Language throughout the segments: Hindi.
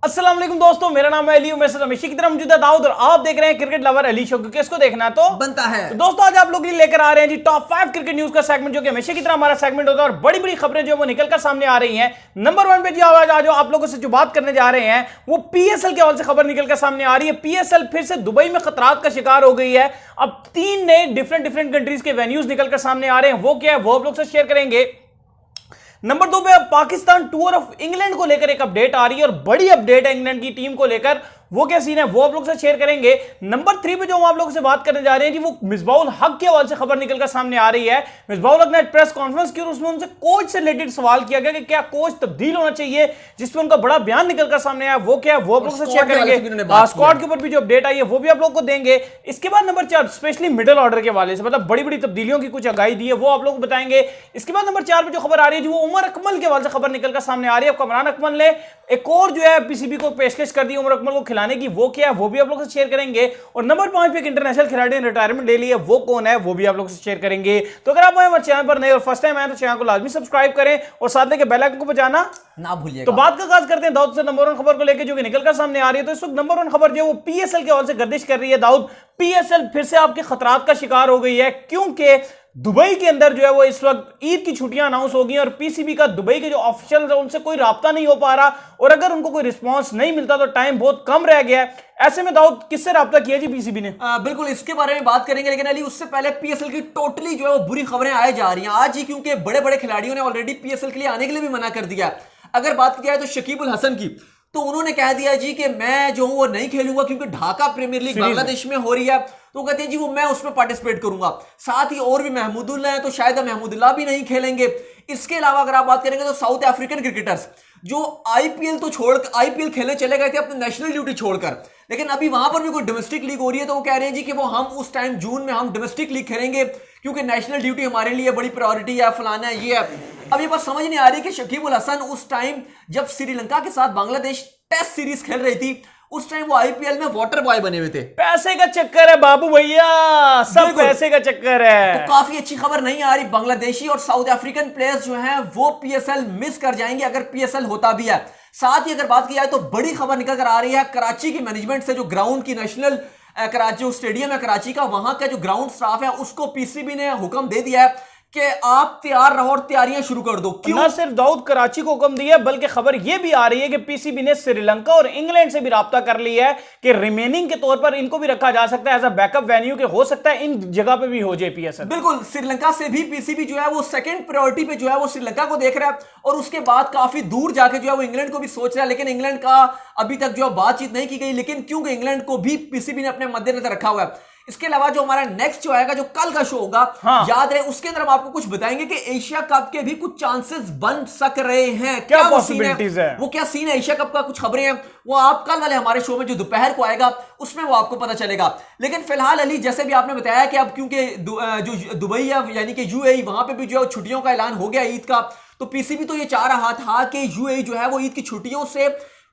अस्सलाम वालेकुम दोस्तों, मेरा नाम है अली, मेरे साथ हमेशा की तरह मौजूद है दाऊद और आप देख रहे हैं क्रिकेट लवर अली शो। क्योंकि इसको देखना तो बनता है। तो दोस्तों आज आप लोग लेकर आ रहे हैं जी टॉप 5 क्रिकेट न्यूज का सेगमेंट, जो कि हमेशा की तरह हमारा सेगमेंट होता है और बड़ी बड़ी खबरें जो वो निकलकर सामने आ रही हैं। नंबर 1 पे जी आवाज आ जाओ, आप लोगों से जो बात करने जा रहे हैं वो पीएसएल के हवाले से खबर निकलकर सामने आ रही है। पीएसएल फिर से दुबई में खतरात का शिकार हो गई है। अब 3 नए डिफरेंट कंट्रीज के वेन्यूज निकलकर सामने आ रहे हैं। वो क्या है वो आप लोग से शेयर करेंगे। नंबर 2 पे अब पाकिस्तान टूर ऑफ इंग्लैंड को लेकर एक अपडेट आ रही है और बड़ी अपडेट है इंग्लैंड की टीम को लेकर। वो क्या सीन है वो आप लोग से शेयर करेंगे। नंबर 3 पे जो हम आप लोगों से बात करने जा रहे हैं जी वो मिसबाउल हक के हवाले से खबर निकलकर सामने आ रही है। मिसबाउल हक ने प्रेस कॉन्फ्रेंस की और उसमें उनसे कोच से रिलेटेड सवाल किया गया कि क्या कोच तब्दील होना चाहिए, जिसमें उनका बड़ा बयान निकलकर सामने आया। वो क्या है वो आप लोग से शेयर करेंगे। स्क्वाड के ऊपर भी जो अपडेट आई है वो भी आप लोग को देंगे। इसके बाद नंबर 4 स्पेशली मिडिल ऑर्डर के हवाले से मतलब बड़ी बड़ी तब्दीलियों की कुछ आगाही दी है वो आप लोग को बताएंगे। इसके बाद नंबर 4 पे जो खबर आ रही है वो उमर अकमल के हवाले से खबर निकलकर सामने आ रही है। कमरान अकमल ने एक और जो है पीसीबी को पेशकश कर दी उमर अकमल को खिलाने की। वो क्या है वो भी आप लोग से शेयर करेंगे। और नंबर 5 पे एक इंटरनेशनल खिलाड़ी ने रिटायरमेंट ले ली है, वो कौन है वो भी आप लोग से शेयर करेंगे। तो अगर आप हमारे चैनल पर नए और फर्स्ट टाइम आए तो चैनल को लाजमी सब्सक्राइब करें और साथ लेके बेल आइकन को बजाना ना भूलिएगा। तो बात का आगाज करते हैं दाऊद से नंबर 1 खबर को लेकर जो कि निकलकर सामने आ रही है। तो इस वक्त नंबर 1 खबर जो है वो पीएसएल के हवाले से गर्दिश कर रही है। दाऊद, पीएसएल फिर से आपके खतरात का शिकार हो गई है क्योंकि दुबई के अंदर जो है वो इस वक्त ईद की छुट्टियां अनाउंस हो गई और पीसीबी का दुबई के जो ऑफिशियल है उनसे कोई राब्ता नहीं हो पा रहा और अगर उनको कोई रिस्पांस नहीं मिलता तो टाइम बहुत कम रह गया है। ऐसे में दाऊद किससे राब्ता किया जी पीसीबी ने? बिल्कुल इसके बारे में बात करेंगे, लेकिन अली उससे पहले पीएसएल की टोटली जो है वो बुरी खबरें आए जा रही हैं आज ही, क्योंकि बड़े बड़े खिलाड़ियों ने ऑलरेडी पीएसएल के लिए आने के लिए भी मना कर दिया। अगर बात की जाए तो शकीब उल हसन की, तो उन्होंने कह दिया जी कि मैं जो हूं वो नहीं खेलूंगा क्योंकि ढाका प्रीमियर लीग बांग्लादेश में हो रही है। तो कहते हैं जी वो मैं उसमें पार्टिसिपेट करूंगा। साथ ही और भी महमूदुल्लाह हैं, तो शायद महमूदुल्लाह भी नहीं खेलेंगे। इसके अलावा अगर आप बात करेंगे तो साउथ अफ्रीकन क्रिकेटर्स जो आईपीएल तो छोड़ आईपीएल खेलने चले गए थे अपनी नेशनल ड्यूटी छोड़कर, लेकिन अभी वहां पर भी कोई डोमेस्टिक लीग हो रही है तो वो कह रहे हैं जी कि वो हम उस टाइम जून में हम डोमेस्टिक लीग खेलेंगे क्योंकि नेशनल ड्यूटी हमारे लिए बड़ी प्रायोरिटी है, फलाना है, ये है। अब ये बात समझ नहीं आ रही कि शकीब उल हसन उस टाइम जब श्रीलंका के साथ बांग्लादेश टेस्ट सीरीज खेल रही थी उस टाइम वो आईपीएल में वाटर बॉय बने हुए थे। पैसे का चक्कर है बाबू भैया, सब पैसे का चक्कर है। तो काफी अच्छी खबर नहीं आ रही। बांग्लादेशी और साउथ अफ्रीकन प्लेयर्स जो हैं वो पीएसएल मिस कर जाएंगे अगर पीएसएल होता भी है। साथ ही अगर बात की जाए तो बड़ी खबर निकल कर आ रही है कराची की मैनेजमेंट से, जो ग्राउंड की नेशनल कराची जो स्टेडियम है कराची का, वहां का जो ग्राउंड स्टाफ है उसको पीसीबी ने हुक्म दे दिया है कि आप तैयार रहो और तैयारियां शुरू कर दो। क्यों? ना सिर्फ दाऊद कराची को हुक्म दिया बल्कि खबर यह भी आ रही है कि पीसीबी ने श्रीलंका और इंग्लैंड से भी राब्ता कर लिया है कि रिमेनिंग के तौर पर इनको भी रखा जा सकता है एज अ बैकअप वेन्यू के, हो सकता है इन जगह पे भी हो जाए पीएसएल। बिल्कुल, श्रीलंका से भी पीसीबी जो है वो सेकंड प्रायोरिटी पे जो है वो श्रीलंका को देख रहा है और उसके बाद काफी दूर जाके जो है वो इंग्लैंड को भी सोच रहा है, लेकिन इंग्लैंड का अभी तक जो है बातचीत नहीं की गई, लेकिन क्योंकि इंग्लैंड को भी पीसीबी ने अपने मद्देनजर रखा हुआ है। इसके अलावा जो हमारा नेक्स्ट जो आएगा, जो कल का शो होगा, याद रहे उसके अंदर हम आपको कुछ बताएंगे कि एशिया कप के भी कुछ चांसेस बन सक रहे हैं। क्या पॉसिबिलिटीज है, वो क्या सीन है, एशिया कप का कुछ खबरें हैं, वो आप कल वाले हमारे शो में जो दोपहर को आएगा उसमें वो आपको पता चलेगा। लेकिन फिलहाल अली जैसे भी आपने बताया कि अब क्योंकि जो दुबई है यानी कि यूएई, वहां पे भी जो है छुट्टियों का ऐलान हो गया ईद का, तो पीसीबी तो ये चाह रहा था कि यूएई जो है वो ईद की छुट्टियों से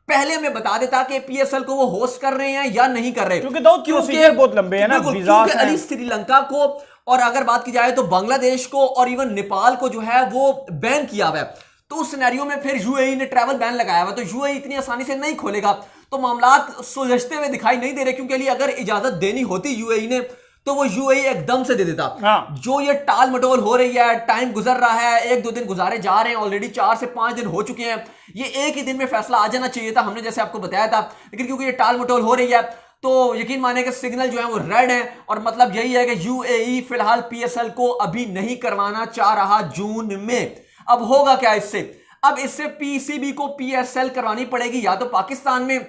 पहले हमें बता देता कि पीएसएल को वो होस्ट कर रहे हैं या नहीं कर रहे, क्योंकि बहुत लंबे हैं ना वीजा। अली श्रीलंका को और अगर बात की जाए तो बांग्लादेश को और इवन नेपाल को जो है वो बैन किया हुआ है। तो उस सिनेरियो में फिर यूएई ने ट्रैवल बैन लगाया हुआ, तो यूएई इतनी आसानी से नहीं खोलेगा। तो मामलात सुलझते हुए दिखाई नहीं दे रहे, क्योंकि अली अगर इजाजत देनी होती यूएई ने तो वो यूएई एकदम से दे देता। हाँ। जो ये टाल मटोल हो रही है, टाइम गुजर रहा है, 1-2 दिन गुजारे जा रहे हैं, ऑलरेडी 4 से 5 दिन हो चुके हैं, ये एक ही दिन में फैसला आ जाना चाहिए था, हमने जैसे आपको बताया था, लेकिन क्योंकि ये टाल मटोल हो रही है तो यकीन माने कि सिग्नल जो है वो रेड है और मतलब यही है कि यूएई फिलहाल पीएसएल को अभी नहीं करवाना चाह रहा जून में। अब होगा क्या इससे? अब इससे पीसीबी को पीएसएल करवानी पड़ेगी या तो पाकिस्तान में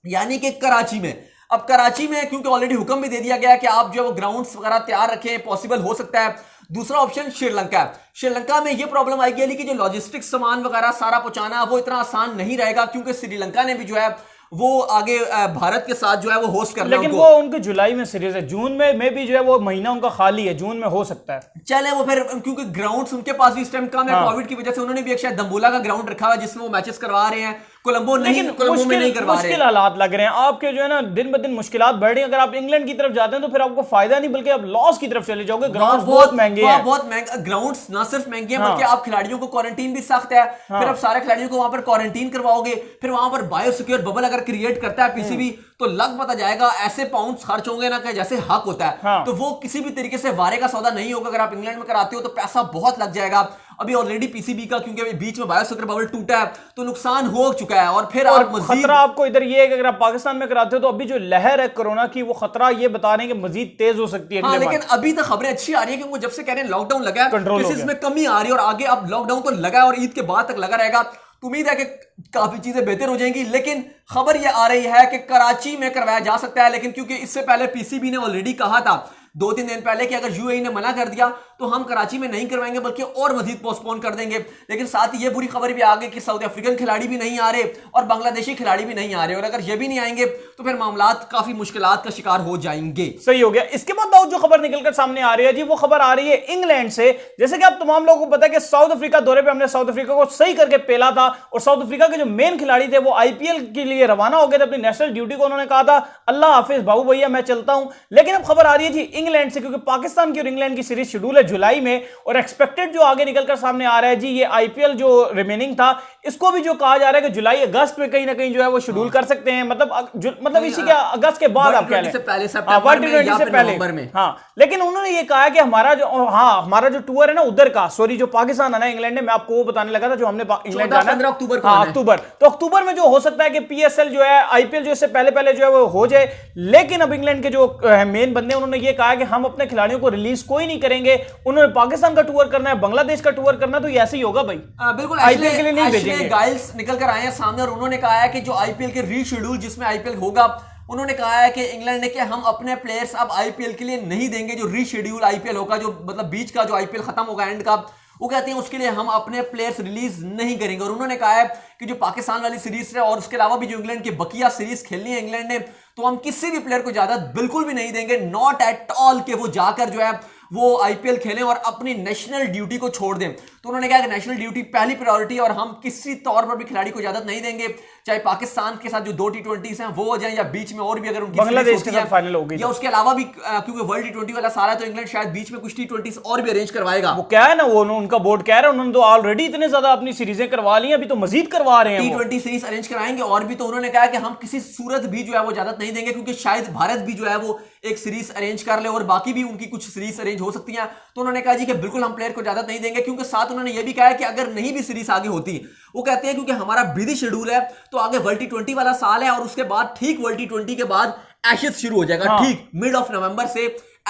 यानी कि कराची में। अब कराची में क्योंकि ऑलरेडी हुक्म भी दे दिया गया है कि आप जो ग्राउंड्स वगैरह तैयार रखें, पॉसिबल हो सकता है। दूसरा ऑप्शन श्रीलंका है। श्रीलंका में ये प्रॉब्लम आएगी कि जो लॉजिस्टिक्स सामान वगैरह सारा पहुंचाना वो इतना आसान नहीं रहेगा, क्योंकि श्रीलंका ने भी जो है वो आगे भारत के साथ जो है वो होस्ट करना। लेकिन वो उनके जुलाई में सीरीज है, जून में भी जो है वो महीना उनका खाली है, जून में हो सकता है। चले वो फिर, क्योंकि ग्राउंड्स उनके पास भी इस टाइम कम है, कोविड की वजह से उन्होंने भी एक शायद दम्बोला का ग्राउंड रखा हुआ है जिसमें वो मैचेस करवा रहे हैं। कोलंबो में नहीं करवा रहे। मुश्किल हालात लग रहे हैं आपके जो है ना, दिन ब दिन मुश्किलात बढ़ रही है। अगर आप इंग्लैंड की तरफ जाते हैं तो फिर आपको फायदा नहीं बल्कि आप लॉस की तरफ चले जाओगे। ग्राउंड बहुत महंगे हैं, बहुत महंगा ग्राउंड्स ना सिर्फ महंगे हैं बल्कि आप खिलाड़ियों को क्वारंटीन भी सख्त है। फिर आप सारे खिलाड़ियों को वहां पर क्वारंटीन करवाओगे, फिर वहां पर बायोसिक्योर बबल अगर क्रिएट करता है पीसीबी तो लग पता जाएगा ऐसे पाउंड्स खर्च होंगे ना कि जैसे हक होता है। तो वो किसी भी तरीके से वारे का सौदा नहीं होगा। अगर आप इंग्लैंड में कराते हो तो पैसा बहुत लग जाएगा। अभी ऑलरेडी पीसीबी का, क्योंकि अभी बीच में बायोसिक्योर बबल टूटा है तो नुकसान हो चुका है। और फिर आप खतरा आपको इधर ये है कि अगर आप पाकिस्तान में कराते हो तो अभी जो लहर है कोरोना की, वो खतरा ये बता रहे हैं कि मजीद तेज हो सकती है। हाँ, लेकिन अभी तक खबरें अच्छी आ रही है क्योंकि जब से कह रहे हैं लॉकडाउन लगा है, केसेस में कमी आ रही है और आगे अब लॉकडाउन तो लगा है और ईद के बाद तक लगा रहेगा। तो उम्मीद है कि काफी चीजें बेहतर हो जाएंगी। लेकिन खबर यह आ रही है कि कराची में करवाया जा सकता है, लेकिन क्योंकि इससे पहले पीसीबी ने ऑलरेडी कहा था 2-3 दिन पहले कि अगर यूएई ने मना कर दिया तो हम कराची में नहीं करवाएंगे बल्कि और मजीद पोस्टपोन कर देंगे। लेकिन साथ ही ये बुरी खबर भी आ गई कि साउथ अफ्रीकन खिलाड़ी भी नहीं आ रहे और बांग्लादेशी खिलाड़ी भी नहीं आ रहे, और अगर ये भी नहीं आएंगे तो फिर मामलात काफी मुश्किलात का शिकार हो जाएंगे। सही हो गया। इसके बाद दाऊद जो खबर निकलकर सामने आ रही है जी, वो खबर आ रही है इंग्लैंड से। जैसे कि आप तमाम लोगों को पता है कि साउथ अफ्रीका दौरे पे हमने साउथ अफ्रीका को सही करके पेला था और साउथ अफ्रीका के जो मेन खिलाड़ी थे वो आईपीएल के लिए रवाना हो गए थे। अपनी नेशनल ड्यूटी को उन्होंने कहा था अल्लाह हाफिज बाबू भैया मैं चलता हूं। लेकिन अब खबर आ रही है जी इंग्लैंड से, क्योंकि पाकिस्तान की और इंग्लैंड की सीरीज शेड्यूल है जुलाई में और एक्सपेक्टेड जो आगे निकलकर सामने आ रहा है जी, ये आईपीएल जो रिमेनिंग था इसको भी जो कहा जा रहा है कि जुलाई अगस्त में कहीं ना कहीं जो है वो शेड्यूल कर सकते हैं। मतलब इसी के अगस्त के बाद आप कह लें, वर्ल्ड टी20 से पहले। हाँ, लेकिन उन्होंने ये कहा कि हमारा जो टूर है ना उधर का, सॉरी जो पाकिस्तान है ना, इंग्लैंड ने, मैं आपको वो बताने लगा था जो हमने इंग्लैंड जाना 15 अक्टूबर को। हाँ, अक्टूबर, तो अक्टूबर में जो हो सकता है कि पीएसएल जो है, आईपीएल जो इससे पहले जो है वो हो जाए। लेकिन अब इंग्लैंड के जो मेन बंदे उन्होंने ये कहा कि हम अपने खिलाड़ियों को रिलीज कोई नहीं करेंगे। उन्होंने पाकिस्तान का टूर करना है, बांग्लादेश का टूर करना, तो ये ऐसे ही होगा भाई। बिल्कुल आईपीएल के लिए नहीं भेजेंगे। गाइल्स निकल कर आए हैं सामने और उन्होंने कहा है कि जो आईपीएल के रीशेड्यूल जिसमें आईपीएल होगा, उन्होंने कहा है कि इंग्लैंड ने कि हम अपने प्लेयर्स अब आईपीएल के लिए नहीं देंगे। जो रीशेड्यूल आईपीएल होगा, जो मतलब बीच का जो आईपीएल खत्म होगा एंड का, वो कहते हैं उसके लिए हम अपने प्लेयर्स रिलीज नहीं करेंगे। और उन्होंने कहा है कि जो पाकिस्तान वाली सीरीज है और उसके अलावा भी जो इंग्लैंड की बकिया सीरीज खेलनी है इंग्लैंड ने, तो हम किसी भी प्लेयर को इजाजत बिल्कुल भी नहीं देंगे, नॉट एट ऑल, कि वो जाकर जो है वो आईपीएल खेलें और अपनी नेशनल ड्यूटी को छोड़ दें। तो उन्होंने कहा कि नेशनल ड्यूटी पहली प्रायोरिटी और हम किसी तौर पर भी खिलाड़ी को इजाजत नहीं देंगे, चाहे पाकिस्तान के साथ जो 2 टी20 हैं वो हो जाए या बीच में और भी अगर उनकी बांग्लादेश के साथ फाइनल होगी या उसके अलावा भी, क्योंकि वर्ल्ड टी20 वाला साल है तो इंग्लैंड शायद बीच में कुछ टी20 और भी अरेंज करवाएगा। वो क्या है ना, वो उनका बोर्ड कह रहा है उन्होंने तो ऑलरेडी इतने ज्यादा अपनी सीरीजें करवा ली, अभी तो मजीद करवा रहे हैं, टी20 सीरीज अरेंज कराएंगे और भी। तो उन्होंने कहा कि हम किसी सूरत भी जो है वो इजाजत नहीं देंगे, क्योंकि शायद भारत भी जो है वो एक सीरीज अरेंज कर ले और बाकी भी उनकी कुछ सीरीज अरेंज हो सकती हैं। तो उन्होंने कहा जी कि बिल्कुल हम प्लेयर को इजाजत नहीं देंगे, क्योंकि साथ उन्होंने ये भी कहा है कि अगर नहीं भी सीरीज आगे होती, वो कहते हैं क्योंकि हमारा बिजी शेड्यूल है तो आगे वर्ल्ड टी20 वाला साल है और उसके बाद ठीक वर्ल्ड टी20 के बाद एशेज शुरू हो जाएगा। हाँ। ठीक मिड ऑफ नवंबर से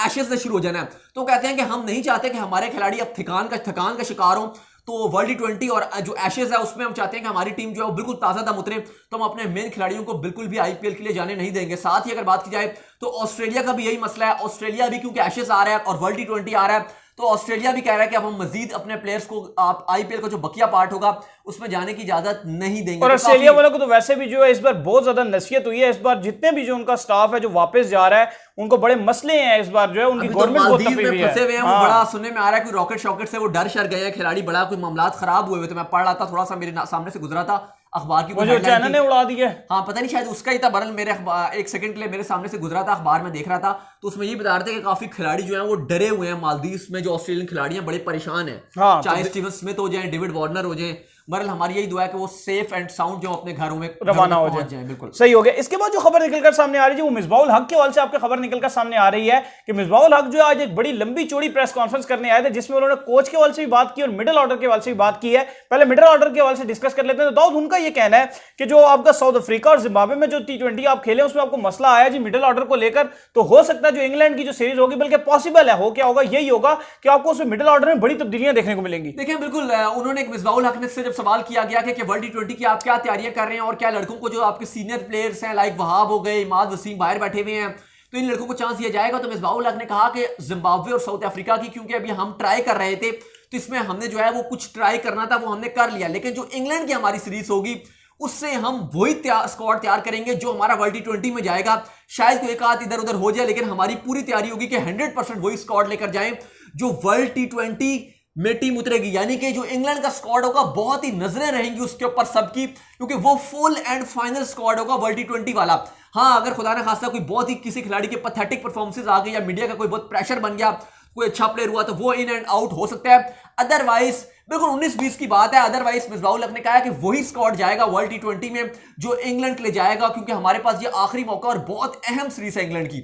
एशेज से शुरू हो जाना है। तो कहते हैं कि हम नहीं चाहते कि हमारे खिलाड़ी अब थकान का शिकार हो, तो वर्ल्ड टी20 और जो एशेज है उसमें हम चाहते हैं कि हमारी टीम जो है वो बिल्कुल ताजा दम उतरे, तो हम अपने मेन खिलाड़ियों को बिल्कुल भी आईपीएल के लिए जाने नहीं देंगे। साथ ही अगर बात की जाए तो ऑस्ट्रेलिया का भी यही मसला है। ऑस्ट्रेलिया भी क्योंकि एशेज आ रहा है और वर्ल्ड टी20 आ रहा है, तो ऑस्ट्रेलिया भी कह रहा है कि अब हम मजीद अपने प्लेयर्स को आप आईपीएल का जो बकिया पार्ट होगा उसमें जाने की इजाजत नहीं देंगे। और ऑस्ट्रेलिया वालों को तो वैसे भी जो है इस बार बहुत ज्यादा नसीहत हुई है। इस बार जितने भी जो उनका स्टाफ है जो वापस जा रहा है उनको बड़े मसले हैं इस बार, जो है उनकी गवर्नमेंट बहुत तकलीफ है। फंसे हुए हैं। वो बड़ा सुनने में आ रहा है कि रॉकेट शॉकेट से वो डर शर गए हैं खिलाड़ी, बड़ा कोई मामलात खराब हुए तो मैं पढ़ रहा था, थोड़ा सा मेरे सामने से गुजरा था अखबार की, जो चैनल ने उड़ा दिया। हाँ, पता नहीं शायद उसका ही था, बरल मेरे एक सेकंड के लिए मेरे सामने से गुजरा था, अखबार में देख रहा था, तो उसमें ये बता रहे थे कि काफी खिलाड़ी जो हैं वो डरे हुए हैं मालदीव्स में, जो ऑस्ट्रेलियन खिलाड़ी हैं बड़े परेशान हैं। हाँ, चाहे स्टीवन स्मिथ हो जाए, डेविड वार्नर हो जाए, बहरहाल हमारी यही दुआ है कि वो सेफ एंड साउंड जो अपने घरों में रवाना हो जाए। बिल्कुल सही हो गया। इसके बाद जो खबर निकलकर सामने आ रही है वो मिसबाहुल हक के हवाले से आपके खबर निकलकर सामने आ रही है कि मिसबाहुल हक जो आज एक बड़ी लंबी चौड़ी प्रेस कॉन्फ्रेंस करने आए थे, जिसमें उन्होंने कोच के हवाले से भी बात की और मिडिल ऑर्डर के हवाले से भी बात की है। पहले मिडिल ऑर्डर के हवाले से डिस्कस कर लेते हैं। तो दाऊद, उनका ये कहना है कि जो आपका साउथ अफ्रीका और जिम्बाब्वे में जो टी20 आप खेले उसमें आपको मसला आया जी मिडिल ऑर्डर को लेकर, तो हो सकता है जो इंग्लैंड की जो सीरीज होगी, बल्कि पॉसिबल है, हो क्या होगा यही होगा कि आपको उसमें मिडिल ऑर्डर में बड़ी तब्दीलियां देखने को मिलेंगी। देखिए बिल्कुल, उन्होंने मिसबाहुल हक से जब सवाल किया गया कि वर्ल्ड टी20 की आप क्या तैयारियां कर रहे हैं और क्या लड़कों को जो आपके सीनियर प्लेयर्स हैं लाइक वहाब हो गए, इमाद वसीम बाहर बैठे हुए हैं, तो इन लड़कों को चांस दिया जाएगा, तो मिसबाहुल हक ने कहा कि जिम्बाब्वे और साउथ अफ्रीका की क्योंकि अभी हम ट्राई कर रहे थे तो इसमें हमने जो है वो कुछ ट्राई करना था वो हमने कर लिया, लेकिन जो इंग्लैंड की हमारी सीरीज होगी उससे हम वही स्क्वाड तैयार करेंगे जो हमारा वर्ल्ड टी20 में जाएगा। शायद कोई एक आध इधर उधर हो जाए, लेकिन हमारी पूरी तैयारी होगी कि 100% वही स्क्वाड लेकर जाएं जो वर्ल्ड टी20 में टीम उतरेगी। यानी कि जो इंग्लैंड का स्क्वाड होगा, बहुत ही नजरें रहेंगी उसके ऊपर सबकी, क्योंकि वो फुल एंड फाइनल स्क्वाड होगा वर्ल्ड टी20 वाला। हाँ, अगर खुदा ना खास्ता कोई बहुत ही किसी खिलाड़ी के पैथेटिक परफॉर्मेंसेस आ गई या मीडिया का कोई बहुत प्रेशर बन गया, कोई अच्छा प्लेयर हुआ, तो वो इन एंड आउट हो सकता है। अदरवाइज बिल्कुल 19-20 की बात है। अदरवाइज मिसबाहुल हक ने कहा है कि वही स्क्वाड जाएगा वर्ल्ड टी20 में जो इंग्लैंड के लिए जाएगा, क्योंकि हमारे पास ये आखिरी मौका और बहुत अहम सीरीज है इंग्लैंड की।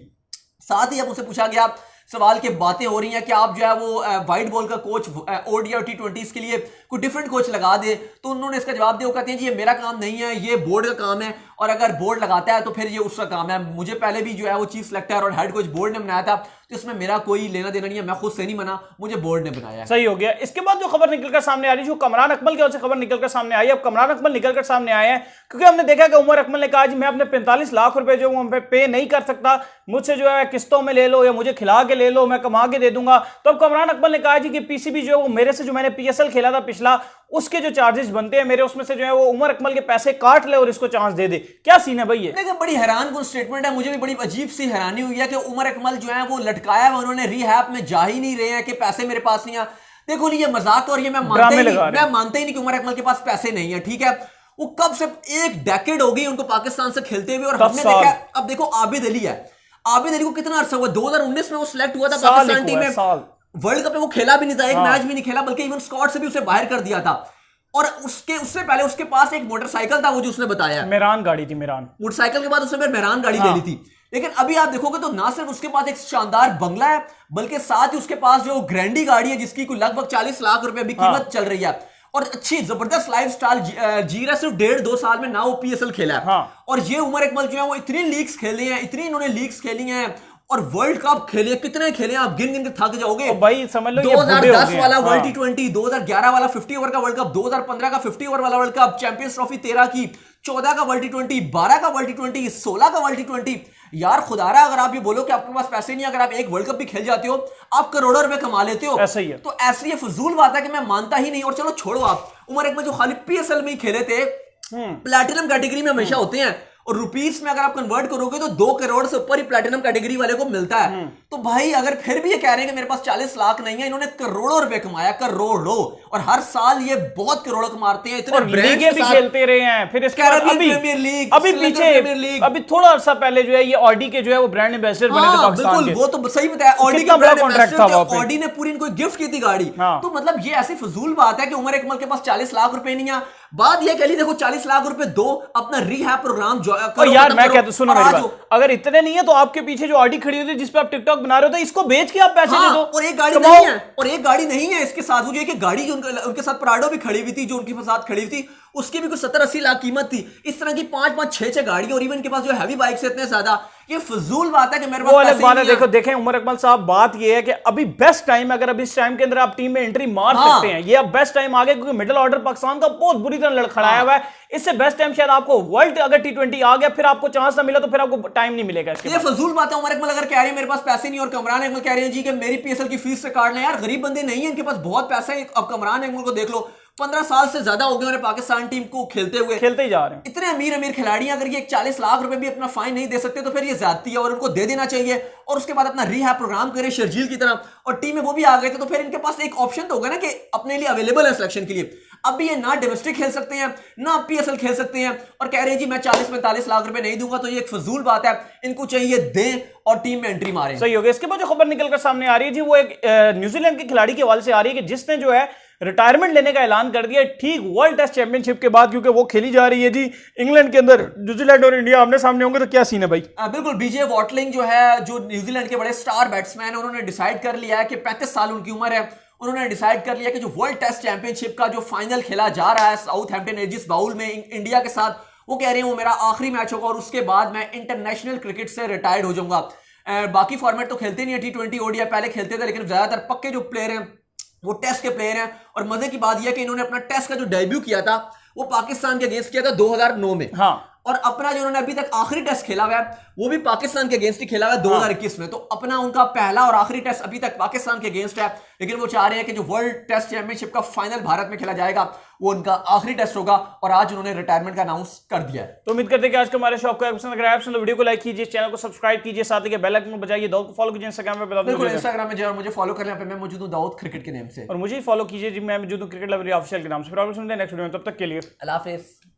साथ ही अब उसे पूछा गया, सवाल की बातें हो रही हैं कि आप जो है वो वाइट बॉल का कोच ओडीआई और टी20 के लिए कोई डिफरेंट कोच लगा दे, तो उन्होंने इसका जवाब दिया, वो कहते हैं जी ये मेरा काम नहीं है, ये बोर्ड का काम है, और अगर बोर्ड लगाता है तो फिर ये उसका काम है। मुझे पहले भी जो है वो चीफ सेलेक्टर और हेड कोच बोर्ड ने बनाया था, तो इसमें मेरा कोई लेना देना नहीं है, मैं खुद से नहीं बना, मुझे बोर्ड ने बनाया है। सही हो गया। इसके बाद जो खबर निकलकर सामने आ रही है, जो कमरान अकमल की ओर से खबर निकलकर सामने आई है, अब कमरान अकमल निकलकर सामने आए हैं क्योंकि हमने देखा कि उमर अकमल ने कहा जी मैं अपने 45 लाख रुपए जो मैं पे नहीं कर सकता, मुझसे जो है किस्तों में ले लो या मुझे खिला के ले लो, मैं कमा के दे दूंगा। तो अब कमरान अकमल ने कहा जी कि पीसीबी जो है वो मेरे से, जो मैंने पीएसएल खेला था पिछला, उसके जो चार्जेस बनते हैं मेरे, उसमें से जो है वो उमर अकमल के पैसे काट ले और इसको चांस दे दे। क्या सीन है भाई ये? देखिए, बड़ी हैरानकुन स्टेटमेंट है। मुझे भी बड़ी अजीब सी हैरानी हुई है कि उमर अकमल जो है वो लटकाया हुआ, उन्होंने रिहैब में जा ही नहीं रहे हैं कि पैसे मेरे पास नहीं है। देखो ये मजाक और ये मैं मानता ही नहीं कि उमर अकमल के पास पैसे नहीं है। ठीक है, वो कब से एक डेकेड हो गई उनको पाकिस्तान से खेलते हुए, और हमने देखा। अब देखो आबिद अली है, आबिद अली को कितना अरसा हुआ, 2019 में वो सिलेक्ट हुआ था पाकिस्तान टीम में, वर्ल्ड कप में वो खेला भी नहीं था, एक मैच भी नहीं खेला, बल्कि इवन स्क्वाड से भी उसे बाहर कर दिया था। और उससे पहले उसके पास एक मोटरसाइकिल था, वो जो उसने बताया मेरान गाड़ी थी, मेरान मोटरसाइकिल के बाद उसने फिर मेरान गाड़ी ले ली थी। लेकिन अभी आप देखोगे तो ना सिर्फ उसके पास एक शानदार बंगला है, बल्कि साथ ही उसके पास जो ग्रैंडी गाड़ी है जिसकी कोई लगभग 40 लाख रुपए अभी कीमत चल रही है, और अच्छी जबरदस्त लाइफ स्टाइल जी रहा, सिर्फ 1.5-2 साल में ना वो पीएसएल खेला है। और ये उमर अकमल जो है वो इतनी लीग्स खेले हैं, इतनी इन्होंने लीग्स खेली हैं, और वर्ल्ड कप खेले, कितने खेले आप गिन गिन के थक जाओगे भाई, समझ लो। 2010 वाला वर्ल्ड टी20, 2011 वाला 50 ओवर का वर्ल्ड कप, 2015 का 50 ओवर वाला वर्ल्ड कप, चैंपियंस ट्रॉफी 13 की, 14 का वर्ल्ड टी20, 12 का वर्ल्ड टी20, 16 का वर्ल्ड टी20। यार खुदारा, अगर आप ये बोलो कि आपके पास पैसे नहीं, अगर आप एक वर्ल्ड कप भी खेल जाते हो, आप करोड़ों रुपए कमा लेते हो। ऐसा ही है। तो ऐसी ये फजूल बात है कि मैं मानता ही नहीं। और चलो छोड़ो, आप उमर अकमल जो खाली पीएसएल में ही खेले थे, प्लैटिनम कैटेगरी में हमेशा होते हैं, और रुपीस में अगर आप कन्वर्ट करोगे तो 2 करोड़ से ऊपर ही प्लैटिनम कैटेगरी वाले को मिलता है। तो भाई अगर फिर भी ये कह रहे हैं कि मेरे पास 40 लाख नहीं है, इन्होंने करोड़ों रुपए कमाया, करोड़ों, और हर साल ये बहुत करोड़ों कमाते हैं, इतने लीगें भी खेलते रहे हैं। फिर इसके बाद प्रीमियर लीग, अभी पीछे अभी थोड़ा अर्सा पहले जो है ये ऑडी के जो है वो ब्रांड एम्बेसडर बने थे पाकिस्तान के। वो तो सही बताया, ऑडी का ब्रांड एम्बेसडर था, ऑडी ने पूरी इनको गिफ्ट की थी गाड़ी। तो मतलब ये ऐसी फजूल बात है कि उमर अकमल के पास 40 लाख रुपए नहीं है। बात ये कह ली, देखो 40 लाख रुपए दो, अपना रिहैब प्रोग्राम करो। यार मैं कहता, सुनो मेरी बात, अगर इतने नहीं है तो आपके पीछे जो ऑडी खड़ी हुई थी जिस पे आप टिकटॉक बना रहे हो, तो इसको बेच के आप पैसे दे दो। और एक गाड़ी नहीं है, और एक गाड़ी नहीं है इसके साथ, वो जो एक गाड़ी उनके साथ प्राडो भी खड़ी हुई थी, जो उनके साथ खड़ी हुई थी, उसकी भी कुछ 70-80 लाख कीमत थी। इस तरह की 5-5, 6-6 गाड़ी, और इवन के पास जो हैवी बाइक से इतने ज्यादा, ये फजूल बात है कि मेरे पास अलग बात है। देखो देखें उमर अकमल साहब, बात ये है कि अभी बेस्ट टाइम, अगर अभी इस टाइम के अंदर आप टीम में एंट्री मार सकते हैं, ये अब बेस्ट टाइम आ गया, क्योंकि मिडिल ऑर्डर पाकिस्तान का बहुत बुरी तरह लड़खड़ाया हुआ है। इससे बेस्ट टाइम शायद आपको वर्ल्ड, अगर टी20 आ गया फिर आपको चांस ना मिला तो फिर आपको टाइम नहीं मिलेगा। ये फजूल बात है। उमर अकमल अगर कह रहे हैं मेरे पास पैसे नहीं, और कमरान अकमल कह रहे हैं जी कि मेरी पीएसएल की फीस से काट लें, यार गरीब बंदे नहीं है, इनके पास बहुत पैसा है। अब कमरान अकमल को देख लो, 15 साल से ज्यादा हो गए उन्हें पाकिस्तान टीम को खेलते ही जा रहे हैं। इतने अमीर खिलाड़ी, अगर ये 40 लाख रुपए भी अपना फाइन नहीं दे सकते तो फिर ये ज्यादती है, और उनको दे देना चाहिए, और उसके बाद अपना रिहैब प्रोग्राम करें शर्जील की तरह। और टीम में वो भी आ गए थे, तो फिर इनके पास एक ऑप्शन तो होगा ना कि अपने लिए अवेलेबल है सिलेक्शन के लिए। अब भी ये ना डोमेस्टिक खेल सकते हैं, ना पीएसएल खेल सकते हैं, और कह रहे हैं जी मैं 40-45 लाख रुपए नहीं दूंगा, तो ये एक फजूल बात है। इनको चाहिए दें और टीम में एंट्री मारें। सही हो गया। इसके बाद जो खबर निकलकर सामने आ रही है जी, वो एक न्यूजीलैंड के खिलाड़ी के हवाले से आ रही है कि जिसने जो है रिटायरमेंट लेने का ऐलान कर दिया ठीक वर्ल्ड टेस्ट चैंपियनशिप के बाद, क्योंकि वो खेली जा रही है जी इंग्लैंड के अंदर। न्यूजीलैंड और इंडिया आमने सामने होंगे, तो क्या सीन है भाई? बिल्कुल, बीजे वॉटलिंग जो है, जो न्यूजीलैंड के बड़े स्टार बैट्समैन, उन्होंने डिसाइड कर लिया है कि 35 साल उनकी उम्र है, उन्होंने डिसाइड कर लिया कि जो वर्ल्ड टेस्ट चैंपियनशिप का जो फाइनल खेला जा रहा है साउथहैम्पटन एजिस बाउल में इंडिया के साथ, वो कह रहे हैं वो मेरा आखिरी मैच होगा, और उसके बाद मैं इंटरनेशनल क्रिकेट से रिटायर्ड हो जाऊंगा। बाकी फॉर्मेट तो खेलते नहीं है, टी20 ओडीआई पहले खेलते थे, लेकिन ज्यादातर पक्के जो प्लेयर हैं वो टेस्ट के प्लेयर हैं। और मजे की बात यह कि इन्होंने अपना टेस्ट का जो डेब्यू किया था वो पाकिस्तान के अगेंस्ट किया था 2009 में। और अपना जो उन्होंने अभी तक आखिरी टेस्ट खेला हुआ है वो भी पाकिस्तान के अगेंस्ट ही खेला हुआ है 2021 में। तो अपना उनका पहला और आखिरी टेस्ट अभी तक पाकिस्तान के अगेंस्ट है, लेकिन वो चाह रहे हैं कि जो वर्ल्ड टेस्ट चैंपियनशिप का फाइनल भारत में खेला जाएगा वो उनका आखिरी टेस्ट होगा, और आज उन्होंने रिटायरमेंट का अनाउंस कर दिया है। तो उम्मीद करते हैं कि आज का हमारे शो आपको पसंद आया। तो वीडियो को लाइक कीजिए, चैनल को सब्सक्राइब कीजिए, साथ ही बेल आइकन को बजाइए, दौड़ को फॉलो कीजिए इंस्टाग्राम पे, बिल्कुल इंस्टाग्राम में जाओ और मुझे फॉलो कर लें, यहाँ पे मैं मौजूद हूं दाऊद क्रिकेट के नेम से, और मुझे फॉलो कीजिए जी, मैं मौजूद हूं क्रिकेट लवर ऑफिशियल के नाम से। फिर आपसे मिलते हैं नेक्स्ट वीडियो में, तब तक के लिए अल्लाह हाफिज़।